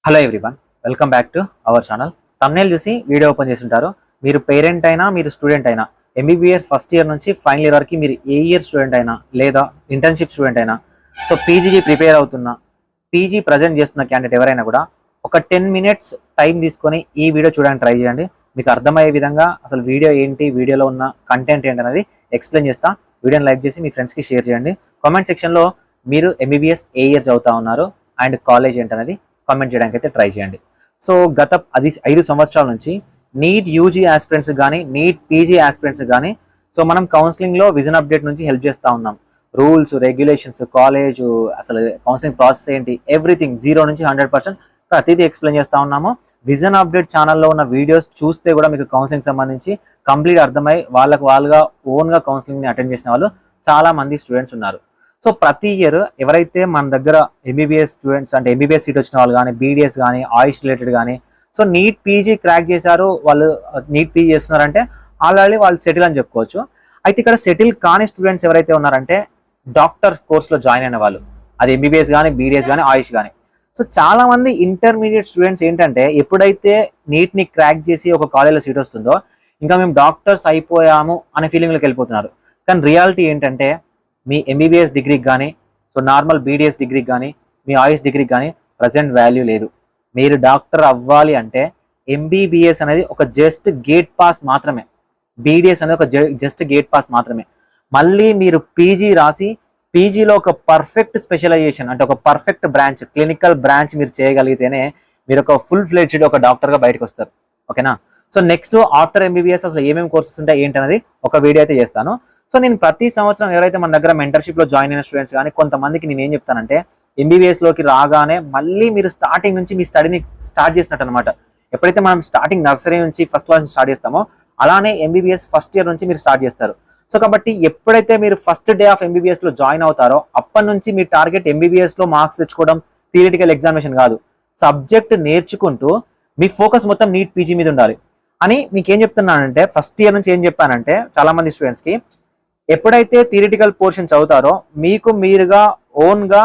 Hello everyone, welcome back to our channel. Thumbnail చూసి video open చేసి ఉంటారు. మీరు పేరెంట్ అయినా మీరు స్టూడెంట్ అయినా ఎంబీబీఎస్ ఫస్ట్ ఇయర్ నుంచి ఫైనల్ ఇయర్ వరకు మీరు ఏ ఇయర్ స్టూడెంట్ అయినా లేదా ఇంటర్న్షిప్ స్టూడెంట్ అయినా సో పీజీకి ప్రిపేర్ అవుతున్నా పీజీ ప్రజెంట్ చేస్తున్న క్యాండిడేట్ ఎవరైనా కూడా ఒక 10 minutes టైం తీసుకొని ఈ వీడియో చూడడానికి ట్రై చేయండి. మీకు అర్థమయ్యే విధంగా అసలు వీడియో ఏంటి, వీడియోలో ఉన్న కంటెంట్ ఏంటి అనేది ఎక్స్ప్లెయిన్ చేస్తా. వీడియోని లైక్ చేసి మీ ఫ్రెండ్స్కి షేర్ చేయండి. కామెంట్ సెక్షన్లో మీరు ఎంబీబీఎస్ ఏ ఇయర్ చదువుతా ఉన్నారు అండ్ కాలేజ్ ఏంటనేది కామెంట్ చేయడానికి అయితే ట్రై చేయండి. సో గత 5 సంవత్సరాల నుంచి నీట్ యూజీ ఆస్పిరెంట్స్ కానీ నీట్ పీజీ ఆస్పిరెంట్స్ కానీ సో మనం కౌన్సిలింగ్లో విజన్ అప్డేట్ నుంచి హెల్ప్ చేస్తూ ఉన్నాం. రూల్స్, రెగ్యులేషన్స్, కాలేజ్, అసలు కౌన్సిలింగ్ ప్రాసెస్ ఏంటి, ఎవ్రీథింగ్ 0 నుంచి 100% ప్రతిదీ ఎక్స్ప్లెయిన్ చేస్తూ ఉన్నాము. విజన్ అప్డేట్ ఛానల్లో ఉన్న వీడియోస్ చూస్తే కూడా మీకు కౌన్సిలింగ్ సంబంధించి కంప్లీట్ అర్థమై వాళ్ళుగా ఓన్గా కౌన్సిలింగ్ని అటెండ్ చేసిన వాళ్ళు చాలా మంది స్టూడెంట్స్ ఉన్నారు. సో ప్రతి ఇయర్ ఎవరైతే మన దగ్గర ఎంబీబీఎస్ స్టూడెంట్స్ అంటే ఎంబీబీఎస్ సీట్ వచ్చిన వాళ్ళు కానీ, బీడీఎస్ కానీ, ఆయుష్ రిలేటెడ్ కానీ సో నీట్ పీజీ క్రాక్ చేశారు, వాళ్ళు నీట్ పీజీ చేస్తున్నారంటే ఆల్రెడీ వాళ్ళు సెటిల్ అని చెప్పుకోవచ్చు. అయితే ఇక్కడ సెటిల్ కాని స్టూడెంట్స్ ఎవరైతే ఉన్నారంటే డాక్టర్ కోర్స్లో జాయిన్ అయిన వాళ్ళు, అది ఎంబీబీఎస్ కానీ, బీడీఎస్ కానీ, ఆయుష్ కానీ. సో చాలా మంది ఇంటర్మీడియట్ స్టూడెంట్స్ ఏంటంటే ఎప్పుడైతే నీట్ని క్రాక్ చేసి ఒక కాలేజ్లో సీట్ వస్తుందో ఇంకా మేము డాక్టర్స్ అయిపోయాము అనే ఫీలింగ్లోకి వెళ్ళిపోతున్నారు. కానీ రియాలిటీ ఏంటంటే మీ ఎంబీబీఎస్ డిగ్రీకి కానీ, సో నార్మల్ బీడీఎస్ డిగ్రీకి కానీ, మీ ఆయుష్ డిగ్రీకి కానీ ప్రజెంట్ వాల్యూ లేదు. మీరు డాక్టర్ అవ్వాలి అంటే ఎంబీబీఎస్ అనేది ఒక జస్ట్ గేట్ పాస్ మాత్రమే, బీడీఎస్ అనేది ఒక జస్ట్ గేట్ పాస్ మాత్రమే. మళ్ళీ మీరు పీజీ రాసి పీజీలో ఒక పర్ఫెక్ట్ స్పెషలైజేషన్ అంటే ఒక పర్ఫెక్ట్ బ్రాంచ్, క్లినికల్ బ్రాంచ్ మీరు చేయగలిగితేనే మీరు ఒక ఫుల్ ఫ్లెడ్జ్డ్ ఒక డాక్టర్గా బయటకు వస్తారు. ఓకేనా? సో నెక్స్ట్ ఆఫ్టర్ ఎంబీబీఎస్ అసలు ఏమేమి కోర్సెస్ ఉంటాయి ఏంటనేది ఒక వీడియో అయితే చేస్తాను. సో నేను ప్రతి సంవత్సరం ఎవరైతే మన దగ్గర మెంటర్షిప్లో జాయిన్ అయిన స్టూడెంట్స్ కానీ కొంతమందికి నేను ఏం చెప్తానంటే ఎంబీబీఎస్లోకి రాగానే మళ్ళీ మీరు స్టార్టింగ్ నుంచి మీ స్టడీని స్టార్ట్ చేసినట్టు అనమాట. ఎప్పుడైతే మనం స్టార్టింగ్ నర్సరీ నుంచి ఫస్ట్ క్లాస్ నుంచి స్టార్ట్ చేస్తామో అలానే ఎంబీబీఎస్ ఫస్ట్ ఇయర్ నుంచి మీరు స్టార్ట్ చేస్తారు. సో కాబట్టి ఎప్పుడైతే మీరు ఫస్ట్ డే ఆఫ్ ఎంబీబీఎస్లో జాయిన్ అవుతారో అప్పటి నుంచి మీ టార్గెట్ ఎంబీబీఎస్లో మార్క్స్ తెచ్చుకోవడం, థియరిటికల్ ఎగ్జామినేషన్ కాదు, సబ్జెక్ట్ నేర్చుకుంటూ మీ ఫోకస్ మొత్తం నీట్ పీజీ మీద ఉండాలి అని మీకు ఏం చెప్తున్నానంటే ఫస్ట్ ఇయర్ నుంచి ఏం చెప్పానంటే చాలా మంది స్టూడెంట్స్కి ఎప్పుడైతే థియరిటికల్ పోర్షన్ చదువుతారో మీకు మీరుగా ఓన్గా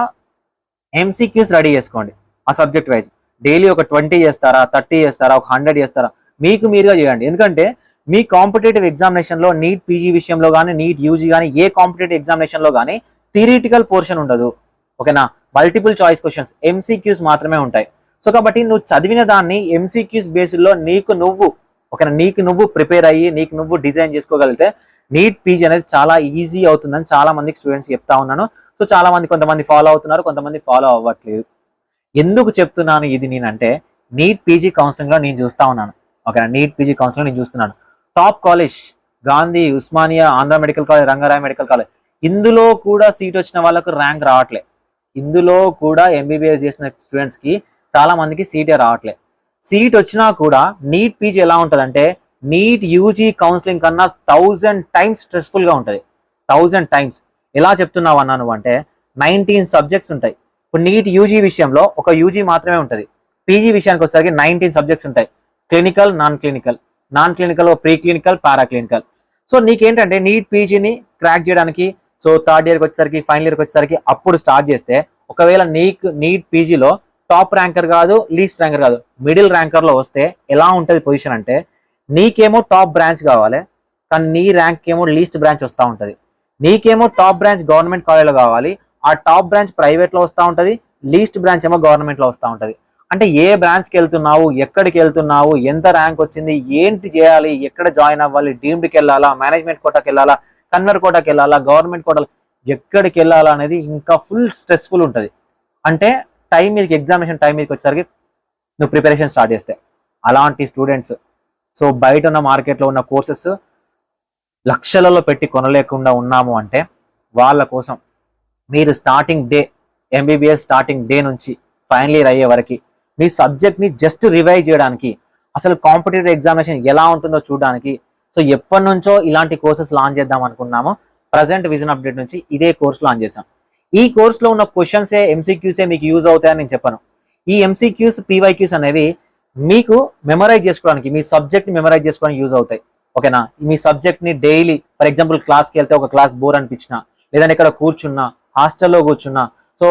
ఎంసీక్యూస్ రెడీ చేసుకోండి. ఆ సబ్జెక్ట్ వైజ్ డైలీ ఒక 20 చేస్తారా, 30 చేస్తారా, ఒక 100 చేస్తారా, మీకు మీరుగా చేయండి. ఎందుకంటే మీ కాంపిటేటివ్ ఎగ్జామినేషన్లో నీట్ పీజీ విషయంలో కానీ, నీట్ యూజీ కానీ, ఏ కాంపిటేటివ్ ఎగ్జామినేషన్లో కానీ థియరిటికల్ పోర్షన్ ఉండదు. ఓకేనా? మల్టిపుల్ చాయిస్ క్వశ్చన్స్, ఎంసీక్యూస్ మాత్రమే ఉంటాయి. సో కాబట్టి నువ్వు చదివిన దాన్ని ఎంసీక్యూస్ బేస్లో నీకు నువ్వు ప్రిపేర్ అయ్యి నీకు నువ్వు డిజైన్ చేసుకోగలిగితే నీట్ పీజీ అనేది చాలా ఈజీ అవుతుందని చాలా మందికి స్టూడెంట్స్ చెప్తా ఉన్నాను. సో చాలా మంది కొంతమంది ఫాలో అవుతున్నారు, కొంతమంది ఫాలో అవ్వట్లేదు. ఎందుకు చెప్తున్నాను ఇది నేనంటే నీట్ పీజీ కౌన్సిలింగ్లో నేను చూస్తా ఉన్నాను. ఓకేనా? నీట్ పీజీ కౌన్సిలింగ్ నేను చూస్తున్నాను. Top college Gandhi, Osmania, Andhra medical college, Rangaraya medical college, ఇందులో కూడా సీట్ వచ్చిన వాళ్ళకు ర్యాంక్ రావట్లే. ఇందులో కూడా ఎంబీబీఎస్ చేసిన స్టూడెంట్స్కి చాలా మందికి సీటే రావట్లే. సీట్ వచ్చినా కూడా నీట్ పీజీ ఎలా ఉంటుందంటే నీట్ యూజీ కౌన్సిలింగ్ కన్నా 1000 times స్ట్రెస్ఫుల్గా ఉంటుంది. 1000 times. ఎలా చెప్తున్నావు అన్నా నువ్వు అంటే 19 సబ్జెక్ట్స్ ఉంటాయి. ఇప్పుడు నీట్ యూజీ విషయంలో ఒక యూజీ మాత్రమే ఉంటుంది. పీజీ విషయానికి వచ్చేసరికి 19 సబ్జెక్ట్స్ ఉంటాయి. Clinical, non clinical, pre clinical, paraclinical. So నీకేంటంటే నీట్ పీజీని క్రాక్ చేయడానికి సో థర్డ్ ఇయర్కి వచ్చేసరికి, ఫైనల్ ఇయర్కి వచ్చేసరికి అప్పుడు స్టార్ట్ చేస్తే ఒకవేళ నీట్ పీజీలో టాప్ ర్యాంకర్ కాదు, లీస్ట్ ర్యాంకర్ కాదు, మిడిల్ ర్యాంకర్లో వస్తే ఎలా ఉంటుంది పొజిషన్ అంటే నీకేమో టాప్ బ్రాంచ్ కావాలి కానీ నీ ర్యాంక్ ఏమో లీస్ట్ బ్రాంచ్ వస్తూ ఉంటుంది. నీకేమో టాప్ బ్రాంచ్ గవర్నమెంట్ కాలేజ్లో కావాలి, ఆ టాప్ బ్రాంచ్ ప్రైవేట్లో వస్తూ ఉంటుంది, లీస్ట్ బ్రాంచ్ ఏమో గవర్నమెంట్లో వస్తూ ఉంటుంది. అంటే ఏ బ్రాంచ్కి వెళ్తున్నావు, ఎక్కడికి వెళ్తున్నావు, ఎంత ర్యాంక్ వచ్చింది, ఏంటి చేయాలి, ఎక్కడ జాయిన్ అవ్వాలి, డీమ్డ్కి వెళ్ళాలా, మేనేజ్మెంట్ కోటాకి వెళ్ళాలా, కన్వర్ కోటాకి వెళ్ళాలా, గవర్నమెంట్ కోటాకి ఎక్కడికి వెళ్ళాలా అనేది ఇంకా ఫుల్ స్ట్రెస్ఫుల్ ఉంటుంది. అంటే టైం మీదకి ఎగ్జామినేషన్ టైం మీదకి వచ్చేసరికి నువ్వు ప్రిపరేషన్ స్టార్ట్ చేస్తే అలాంటి స్టూడెంట్స్ సో బయట ఉన్న మార్కెట్లో ఉన్న కోర్సెస్ లక్షలలో పెట్టి కొనలేకుండా ఉన్నాము అంటే వాళ్ళ కోసం మీరు starting day MBBS starting day నుంచి ఫైనల్ ఇయర్ అయ్యే వరకు మీ సబ్జెక్ట్ని జస్ట్ రివైజ్ చేయడానికి, అసలు కాంపిటేటివ్ ఎగ్జామినేషన్ ఎలా ఉంటుందో చూడడానికి సో ఎప్పటి నుంచో ఇలాంటి కోర్సెస్ లాంచ్ చేద్దాం అనుకున్నాము. ప్రజెంట్ విజన్ అప్డేట్ నుంచి ఇదే కోర్స్ లాంచ్ చేసాం. ఈ కోర్సులో ఉన్న క్వశ్చన్సే ఎంసీక్యూసే మీకు యూజ్ అవుతాయని నేను చెప్పను. ఈ ఎంసీక్యూస్, పీవైక్యూస్ అనేవి మీకు మెమరైజ్ చేసుకోవడానికి, మీ సబ్జెక్ట్ని మెమరైజ్ చేసుకోవడానికి యూజ్ అవుతాయి. ఓకేనా? మీ సబ్జెక్ట్ని డైలీ ఫర్ ఎగ్జాంపుల్ క్లాస్కి వెళ్తే ఒక క్లాస్ బోర్ అనిపించినా, లేదంటే ఇక్కడ కూర్చున్నా, హాస్టల్లో కూర్చున్నా, సో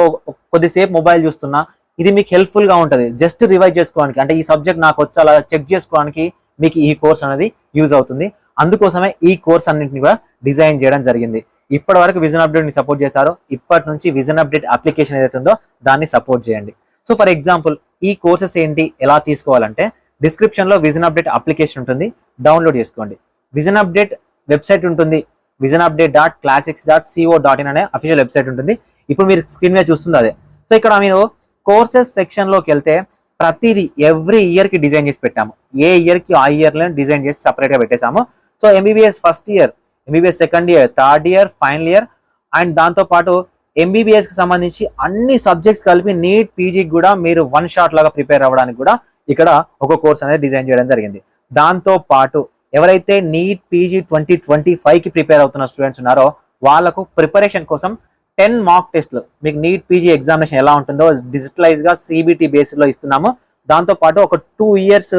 కొద్దిసేపు మొబైల్ చూస్తున్నా ఇది మీకు హెల్ప్ఫుల్ గా ఉంటుంది. జస్ట్ రివైజ్ చేసుకోవడానికి, అంటే ఈ సబ్జెక్ట్ నాకు వచ్చి అలా చెక్ చేసుకోవడానికి మీకు ఈ కోర్స్ అనేది యూజ్ అవుతుంది. అందుకోసమే ఈ కోర్స్ అన్నింటిని కూడా డిజైన్ చేయడం జరిగింది. ఇప్పటి వరకు విజన్ అప్డేట్ ని సపోర్ట్ చేశారు, ఇప్పటి నుంచి విజన్ అప్డేట్ అప్లికేషన్ ఏదైతే ఉందో దాన్ని సపోర్ట్ చేయండి. సో ఫర్ ఎగ్జాంపుల్ ఈ కోర్సెస్ ఏంటి, ఎలా తీసుకోవాలంటే డిస్క్రిప్షన్ లో విజన్ అప్డేట్ అప్లికేషన్ ఉంటుంది, డౌన్లోడ్ చేసుకోండి. విజన్ అప్డేట్ వెబ్సైట్ ఉంటుంది, visionupdate.classics.co.in అనే అఫీషియల్ వెబ్సైట్ ఉంటుంది. ఇప్పుడు మీరు స్క్రీన్ మీద చూస్తుంది అదే. సో ఇక్కడ మీరు కోర్సెస్ సెక్షన్ లోకి వెళ్తే ప్రతిదీ ఎవ్రీ ఇయర్ కి డిజైన్ చేసి పెట్టాము. ఏ ఇయర్ కి ఆ ఇయర్ లో డిజైన్ చేసి సపరేట్ గా పెట్టేసాము. So MBBS first year, MBBS second year, third year, final year, and దాంతో పాటు ఎంబీబీఎస్ కి సంబంధించి అన్ని సబ్జెక్ట్స్ కలిపి నీట్ పీజీకి కూడా మీరు వన్ షాట్ లాగా ప్రిపేర్ అవ్వడానికి కూడా ఇక్కడ ఒక కోర్స్ అనేది డిజైన్ చేయడం జరిగింది. దాంతో పాటు ఎవరైతే నీట్ పీజీ 2025 కి ప్రిపేర్ అవుతున్న స్టూడెంట్స్ ఉన్నారో వాళ్ళకు ప్రిపరేషన్ కోసం 10 మాక్ టెస్ట్లు, మీకు నీట్ పీజీ ఎగ్జామినేషన్ ఎలా ఉంటుందో డిజిటలైజ్ గా సిబిటి బేస్ లో ఇస్తున్నాము. దాంతో పాటు ఒక 2 ఇయర్స్,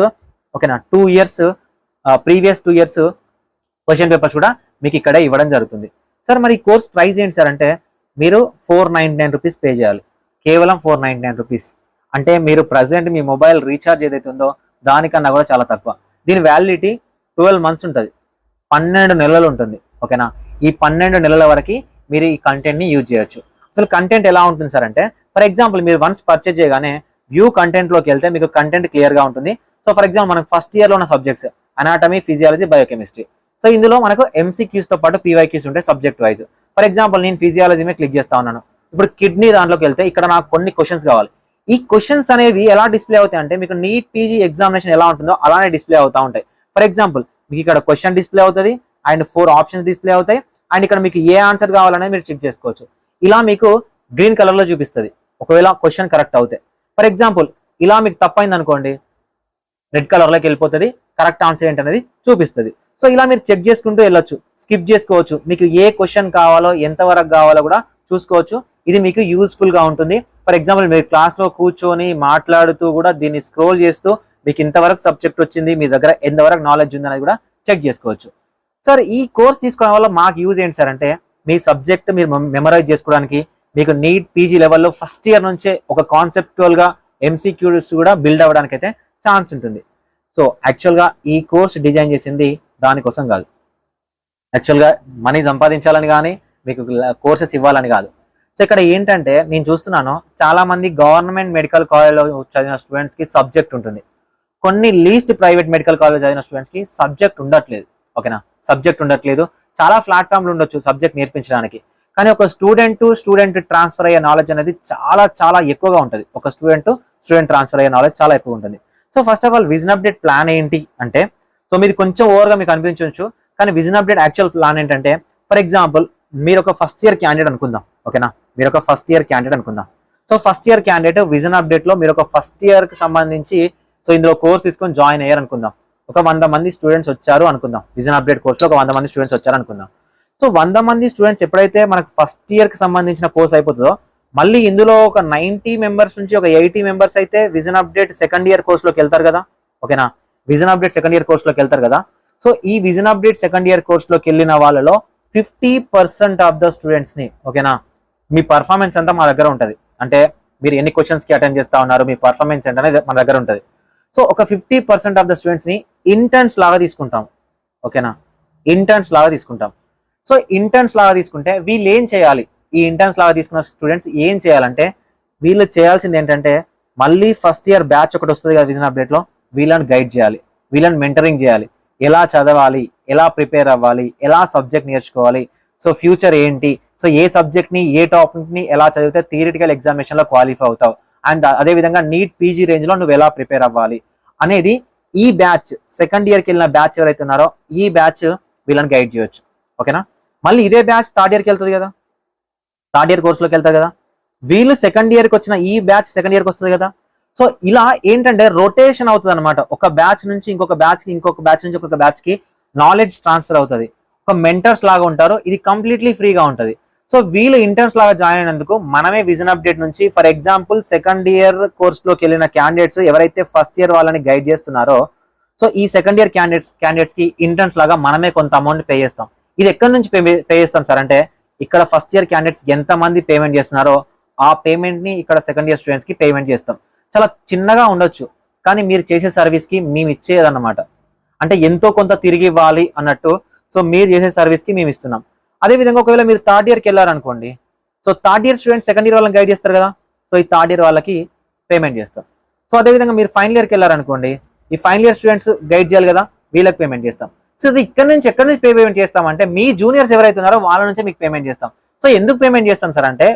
ఓకేనా, 2 years previous 2 years question papers కూడా మీకు ఇక్కడ ఇవ్వడం జరుగుతుంది. సార్ మరి కోర్స్ ప్రైస్ ఏంటి సార్ అంటే మీరు 499 రూపీస్ పే చేయాలి, కేవలం 499 రూపీస్. అంటే మీరు ప్రజెంట్ మీ మొబైల్ రీఛార్జ్ ఏదైతే ఉందో దానికన్నా కూడా చాలా తక్కువ. దీని వ్యాలిడిటీ 12 మంత్స్ ఉంటుంది, 12 నెలలు ఉంటుంది. ఓకేనా, ఈ 12 నెలల వరకు మీరు ఈ కంటెంట్ ని యూజ్ చేయొచ్చు. అసలు కంటెంట్ ఎలా ఉంటుంది సార్ అంటే ఫర్ ఎగ్జాంపుల్ మీరు వన్స్ పర్చేజ్ చేయగానే వ్యూ కంటెంట్ లోకి వెళ్తే మీకు కంటెంట్ క్లియర్ గా ఉంటుంది. సో ఫర్ ఎగ్జాంపుల్ మనకు ఫస్ట్ ఇయర్ లో ఉన్న subjects anatomy, physiology, biochemistry. So ఇందులో మనకు ఎంసీక్యూస్ తో పాటు పీవైక్యూస్ ఉంటాయి సబ్జెక్ట్ వైజ్. ఫర్ ఎగ్జాంపుల్ నేను ఫిజియాలజీ మీద క్లిక్ చేస్తా ఉన్నాను. ఇప్పుడు కిడ్నీ దాంట్లోకి వెళ్తే ఇక్కడ నాకు కొన్ని క్వశ్చన్స్ కావాలి. ఈ క్వశ్చన్స్ అనేవి ఎలా డిస్ప్లే అవుతాయి అంటే మీకు నీట్ పీజీ ఎగ్జామినేషన్ ఎలా ఉంటుందో అలానే డిస్ప్లే అవుతా ఉంటాయి. ఫర్ ఎగ్జాంపుల్ మీకు ఇక్కడ క్వశ్చన్ డిస్ప్లే అవుతుంది అండ్ 4 ఆప్షన్స్ డిస్ప్లే అవుతాయి అండ్ ఇక్కడ మీకు ఏ ఆన్సర్ కావాలనేది మీరు చెక్ చేసుకోవచ్చు. ఇలా మీకు గ్రీన్ కలర్ లో చూపిస్తుంది ఒకవేళ క్వశ్చన్ కరెక్ట్ అవుతే. ఫర్ ఎగ్జాంపుల్ ఇలా మీకు తప్పైంది అనుకోండి, రెడ్ కలర్ లోకి వెళ్ళిపోతుంది, కరెక్ట్ ఆన్సర్ ఏంటనేది చూపిస్తుంది. సో ఇలా మీరు చెక్ చేసుకుంటూ వెళ్ళొచ్చు, స్కిప్ చేసుకోవచ్చు, మీకు ఏ క్వశ్చన్ కావాలో ఎంతవరకు కావాలో కూడా చూసుకోవచ్చు. ఇది మీకు యూస్ఫుల్ గా ఉంటుంది. ఫర్ ఎగ్జాంపుల్ మీరు క్లాస్ లో కూర్చొని మాట్లాడుతూ కూడా దీన్ని స్క్రోల్ చేస్తూ మీకు ఇంతవరకు సబ్జెక్ట్ వచ్చింది, మీ దగ్గర ఎంతవరకు నాలెడ్జ్ ఉంది అనేది కూడా చెక్ చేసుకోవచ్చు. సార్ ఈ కోర్స్ తీసుకోవడం వల్ల మాకు యూజ్ ఏంటి సార్ అంటే మీ సబ్జెక్ట్ మీరు మెమరైజ్ చేసుకోవడానికి మీకు నీట్ పీజీ లెవెల్లో ఫస్ట్ ఇయర్ నుంచే ఒక కాన్సెప్చువల్ గా ఎంసీక్యూస్ కూడా బిల్డ్ అవ్వడానికి అయితే ఛాన్స్ ఉంటుంది. సో యాక్చువల్గా ఈ కోర్స్ డిజైన్ చేసింది దానికోసం కాదు, యాక్చువల్గా మనీ సంపాదించాలని కానీ మీకు కోర్సెస్ ఇవ్వాలని కాదు. సో ఇక్కడ ఏంటంటే నేను చూస్తున్నాను చాలా మంది గవర్నమెంట్ మెడికల్ కాలేజ్లో చదివిన స్టూడెంట్స్ కి సబ్జెక్ట్ ఉంటుంది, కొన్ని లీస్ట్ ప్రైవేట్ మెడికల్ కాలేజ్ చదివిన స్టూడెంట్స్ కి సబ్జెక్ట్ ఉండట్లేదు. ఓకేనా, సబ్జెక్ట్ ఉండట్లేదు. చాలా ప్లాట్ఫామ్లు ఉండొచ్చు సబ్జెక్ట్ నేర్పించడానికి, కానీ ఒక స్టూడెంట్ ట్రాన్స్ఫర్ అయ్యే నాలెడ్జ్ అనేది చాలా చాలా ఎక్కువగా ఉంటుంది. ఒక స్టూడెంట్ ట్రాన్స్ఫర్ అయ్యే నాలెడ్జ్ చాలా ఎక్కువ ఉంటుంది. So first of all vision update plan ఏంటి అంటే, సో మీది కొంచెం ఓవర్గా మీకు అనిపించవచ్చు, కానీ విజన్ అప్డేట్ యాక్చువల్ ప్లాన్ ఏంటంటే ఫర్ ఎగ్జాంపుల్ మీరు ఒక ఫస్ట్ ఇయర్ క్యాండిడేట్ అనుకుందాం. ఓకేనా, మీరు ఒక ఫస్ట్ ఇయర్ క్యాండిడేట్ అనుకుందాం. So first year candidate vision update లో మీరు ఒక ఫస్ట్ ఇయర్ కి సంబంధించి సో ఇందులో కోర్స్ తీసుకొని జాయిన్ అయ్యారు అనుకుందాం. ఒక 100 మంది స్టూడెంట్స్ వచ్చారు అనుకుందాం, విజన్ అప్డేట్ కోర్స్ లో ఒక 100 మంది స్టూడెంట్స్ వచ్చారు అనుకుందాం. సో 100 మంది స్టూడెంట్స్ ఎప్పుడైతే మనకు ఫస్ట్ ఇయర్ కి సంబంధించిన కోర్స్ అయిపోతుందో మళ్ళీ ఇందులో ఒక 90 మెంబర్స్ నుంచి ఒక 80 మెంబర్స్ అయితే vision update second year course లోకి వెళ్తారు కదా. ఓకేనా, vision update second year course లోకి వెళ్తారు కదా. సో ఈ vision update second year course లోకి వెళ్ళిన వాళ్ళలో 50% ఆఫ్ ద స్టూడెంట్స్ ని, ఓకేనా, మీ పర్ఫార్మెన్స్ అంతా మా దగ్గర ఉంటుంది. అంటే మీరు ఎన్ని క్వశ్చన్స్ కి అటెండ్ చేస్తా ఉన్నారు, మీ పర్ఫార్మెన్స్ ఏంటనేది మన దగ్గర ఉంటుంది. సో ఒక 50% ఆఫ్ ద స్టూడెంట్స్ ని ఇంటర్న్స్ లాగా తీసుకుంటాం. ఓకేనా, ఇంటర్న్స్ లాగా తీసుకుంటాం. సో ఇంటర్న్స్ లాగా తీసుకుంటే వీళ్ళు ఏం చేయాలి, ఈ ఇంటర్న్స్ లాగా తీసుకున్న స్టూడెంట్స్ ఏం చేయాలంటే వీళ్ళు చేయాల్సింది ఏంటంటే మళ్ళీ ఫస్ట్ ఇయర్ బ్యాచ్ ఒకటి వస్తుంది కదా విజన్ అప్డేట్ లో, వీళ్ళని గైడ్ చేయాలి, వీళ్ళని మెంటరింగ్ చేయాలి, ఎలా చదవాలి, ఎలా ప్రిపేర్ అవ్వాలి, ఎలా సబ్జెక్ట్ నేర్చుకోవాలి, సో ఫ్యూచర్ ఏంటి, సో ఏ సబ్జెక్ట్ ని ఏ టాపిక్ ని ఎలా చదివితే థియరిటికల్ ఎగ్జామినేషన్ లో క్వాలిఫై అవుతావు, అండ్ అదే విధంగా నీట్ పీజీ రేంజ్ లో నువ్వు ఎలా ప్రిపేర్ అవ్వాలి అనేది ఈ బ్యాచ్ సెకండ్ ఇయర్కి వెళ్ళిన బ్యాచ్ ఎవరైతే ఉన్నారో ఈ బ్యాచ్ వీళ్ళని గైడ్ చేయొచ్చు. ఓకేనా, మళ్ళీ ఇదే బ్యాచ్ థర్డ్ ఇయర్కి వెళ్తుంది కదా, థర్డ్ ఇయర్ కోర్సులోకి వెళ్తారు కదా, వీళ్ళు సెకండ్ ఇయర్కి వచ్చిన ఈ బ్యాచ్ సెకండ్ ఇయర్కి వస్తుంది కదా. సో ఇలా ఏంటంటే రొటేషన్ అవుతుంది అనమాట, ఒక బ్యాచ్ నుంచి ఇంకొక బ్యాచ్ కి, ఇంకొక బ్యాచ్ నుంచి ఇంకొక బ్యాచ్ కి నాలెడ్జ్ ట్రాన్స్ఫర్ అవుతుంది. ఒక మెంటర్స్ లాగా ఉంటారు, ఇది కంప్లీట్లీ ఫ్రీగా ఉంటుంది. సో వీళ్ళు ఇంటర్న్స్ లాగా జాయిన్ అయినందుకు మనమే విజన్ అప్డేట్ నుంచి ఫర్ ఎగ్జాంపుల్ సెకండ్ ఇయర్ కోర్సులోకి వెళ్ళిన క్యాండిడేట్స్ ఎవరైతే ఫస్ట్ ఇయర్ వాళ్ళని గైడ్ చేస్తున్నారో సో ఈ సెకండ్ ఇయర్ క్యాండిడేట్స్ కి ఇంటర్న్స్ లాగా మనమే కొంత అమౌంట్ పే చేస్తాం. ఇది ఎక్కడి నుంచి పే చేస్తాం సార్ అంటే ఇక్కడ ఫస్ట్ ఇయర్ క్యాండిడేట్స్ ఎంత మంది పేమెంట్ చేస్తున్నారో ఆ పేమెంట్ని ఇక్కడ సెకండ్ ఇయర్ స్టూడెంట్స్కి పేమెంట్ చేస్తాం. చాలా చిన్నగా ఉండొచ్చు, కానీ మీరు చేసే సర్వీస్కి మేము ఇచ్చేదన్నమాట. అంటే ఎంతో కొంత తిరిగి ఇవ్వాలి అన్నట్టు. సో మీరు చేసే సర్వీస్కి మేము ఇస్తున్నాం. అదేవిధంగా ఒకవేళ మీరు థర్డ్ ఇయర్కి వెళ్ళారనుకోండి, so third year students second year వాళ్ళని గైడ్ చేస్తారు కదా, సో ఈ థర్డ్ ఇయర్ వాళ్ళకి పేమెంట్ చేస్తాం. సో అదేవిధంగా మీరు ఫైనల్ ఇయర్కి వెళ్ళారనుకోండి, ఈ ఫైనల్ ఇయర్ స్టూడెంట్స్ గైడ్ చేయాలి కదా, వీళ్ళకి పేమెంట్ చేస్తాం. సో ఇది ఎక్కడి నుంచి పేమెంట్ చేస్తామంటే మీ జూనియర్స్ ఎవరైతే ఉన్నారో వాళ్ళ నుంచి మీకు పేమెంట్ చేస్తాం. సో ఎందుకు పేమెంట్ చేస్తాం సార్ అంటే,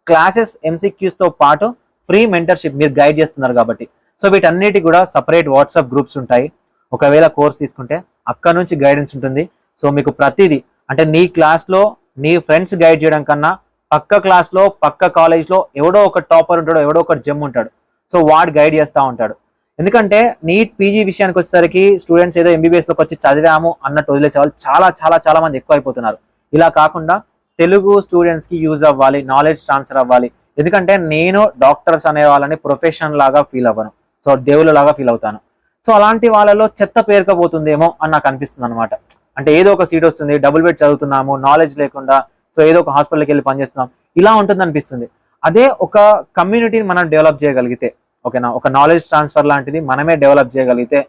క్లాసెస్ MCQsతో పాటు ఫ్రీ మెంటర్షిప్ మీరు గైడ్ చేస్తున్నారు కాబట్టి. సో వీటన్నిటి కూడా సపరేట్ వాట్సాప్ గ్రూప్స్ ఉంటాయి. ఒకవేళ కోర్స్ తీసుకుంటే అక్కడ నుంచి గైడెన్స్ ఉంటుంది. సో మీకు ప్రతిదీ అంటే నీ క్లాస్లో నీ ఫ్రెండ్స్ గైడ్ చేయడం కన్నా పక్క క్లాస్లో పక్క కాలేజ్లో ఎవడో ఒక టాపర్ ఉంటాడు, ఎవడో ఒక జెమ్ ఉంటాడు. సో వాడు గైడ్ చేస్తూ ఉంటాడు. ఎందుకంటే నీట్ PG విషయానికి వచ్చేసరికి స్టూడెంట్స్ ఏదో MBBSలోకి వచ్చి చదివాము అన్నట్టు వదిలేసే వాళ్ళు చాలా చాలా చాలా మంది ఎక్కువ అయిపోతున్నారు. ఇలా కాకుండా తెలుగు స్టూడెంట్స్కి యూజ్ అవ్వాలి, నాలెడ్జ్ ట్రాన్స్ఫర్ అవ్వాలి. ఎందుకంటే నేను డాక్టర్స్ అనే వాళ్ళని ప్రొఫెషన్ లాగా ఫీల్ అవ్వను, సో దేవుళ్ళ లాగా ఫీల్ అవుతాను. సో అలాంటి వాళ్ళలో చెత్త పేరుకపోతుందేమో అని నాకు అనిపిస్తుంది అనమాట. అంటే ఏదో ఒక సీట్ వస్తుంది, డబుల్ బెడ్ చదువుతున్నాము, నాలెడ్జ్ లేకుండా, సో ఏదో ఒక హాస్పిటల్కి వెళ్ళి పనిచేస్తున్నాం, ఇలా ఉంటుంది అనిపిస్తుంది. అదే ఒక కమ్యూనిటీని మనం డెవలప్ చేయగలిగితే, ఓకేనా, ఒక నాలెడ్జ్ ట్రాన్స్ఫర్ లాంటిది మనమే డెవలప్ చేయగలిగితే,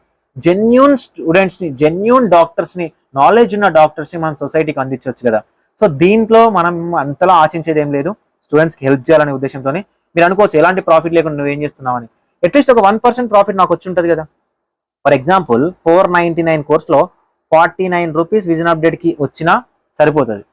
జెన్యూన్ స్టూడెంట్స్ని, జెన్యూన్ డాక్టర్స్ని, నాలెడ్జ్ ఉన్న డాక్టర్స్ని మనం సొసైటీకి అందించవచ్చు కదా. సో దీంట్లో మనం అంతలా ఆశించేది ఏం లేదు, స్టూడెంట్స్కి హెల్ప్ చేయాలనే ఉద్దేశంతో. మీరు అనుకోవచ్చు ఎలాంటి ప్రాఫిట్ లేకుండా నువ్వు ఏం చేస్తున్నావని. అట్లీస్ట్ ఒక 1% ప్రాఫిట్ నాకు వచ్చి ఉంటుంది కదా. ఫర్ ఎగ్జాంపుల్ 499 కోర్స్లో 49 రూపీస్ విజన్ అప్డేట్కి వచ్చినా సరిపోతుంది,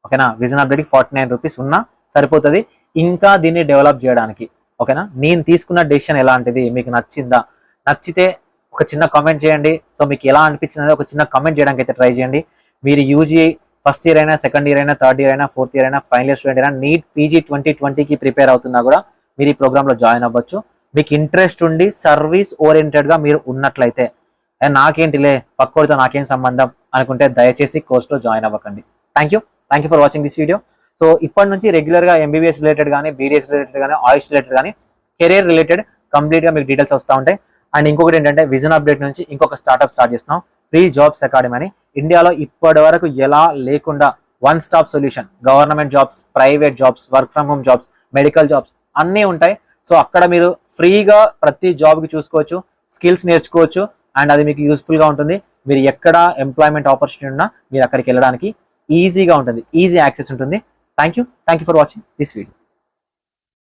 ఓకేనా. విజన్ అప్డేట్కి 49 రూపీస్ ఉన్నా సరిపోతుంది ఇంకా దీన్ని డెవలప్ చేయడానికి, ఓకేనా. నేను తీసుకున్న డెసిషన్ ఎలాంటిది, మీకు నచ్చిందా? నచ్చితే ఒక చిన్న కామెంట్ చేయండి. సో మీకు ఎలా అనిపించిందో ఒక చిన్న కామెంట్ చేయడానికి అయితే ట్రై చేయండి. మీరు UG ఫస్ట్ ఇయర్ అయినా, సెకండ్ ఇయర్ అయినా, థర్డ్ ఇయర్ అయినా, ఫోర్త్ ఇయర్ అయినా, ఫైనల్ ఇయర్ స్టూడెంట్ అయినా, నీట్ PG 2020కి ప్రిపేర్ అవుతున్నా కూడా మీరు ఈ ప్రోగ్రాంలో జాయిన్ అవ్వచ్చు. మీకు ఇంట్రెస్ట్ ఉండి సర్వీస్ ఓరియంటెడ్గా మీరు ఉన్నట్లయితే, నాకేంటిలే పక్కోడితో నాకేం సంబంధం అనుకుంటే దయచేసి కోర్స్లో జాయిన్ అవ్వకండి. Thank you for watching this video. So ఇప్పటి నుంచి రెగ్యులర్గా MBBS రిలేటెడ్ కానీ, BDS రిలేటెడ్ కానీ, ఆయుష్ రిలేటెడ్ కానీ, కెరీర్ రిలేటెడ్ కంప్లీట్గా మీకు డీటెయిల్స్ వస్తూ ఉంటాయి. అండ్ ఇంకొకటి ఏంటంటే, విజన్ అప్డేట్ నుంచి ఇంకొక స్టార్ట్అప్ స్టార్ట్ చేస్తున్నాం, ఫ్రీ జాబ్స్ అకాడమీ అని. ఇండియాలో ఇప్పటి వరకు ఎలా లేకుండా one stop solution, government jobs, private jobs, work from home jobs, medical jobs అన్నీ ఉంటాయి. సో అక్కడ మీరు ఫ్రీగా ప్రతి జాబ్కి చూసుకోవచ్చు, స్కిల్స్ నేర్చుకోవచ్చు, అండ్ అది మీకు యూస్ఫుల్గా ఉంటుంది. మీరు ఎక్కడ ఎంప్లాయ్మెంట్ ఆపర్చునిటీ ఉన్నా మీరు అక్కడికి వెళ్ళడానికి ఈజీగా ఉంటుంది, ఈజీ యాక్సెస్ ఉంటుంది. Thank you for watching this video.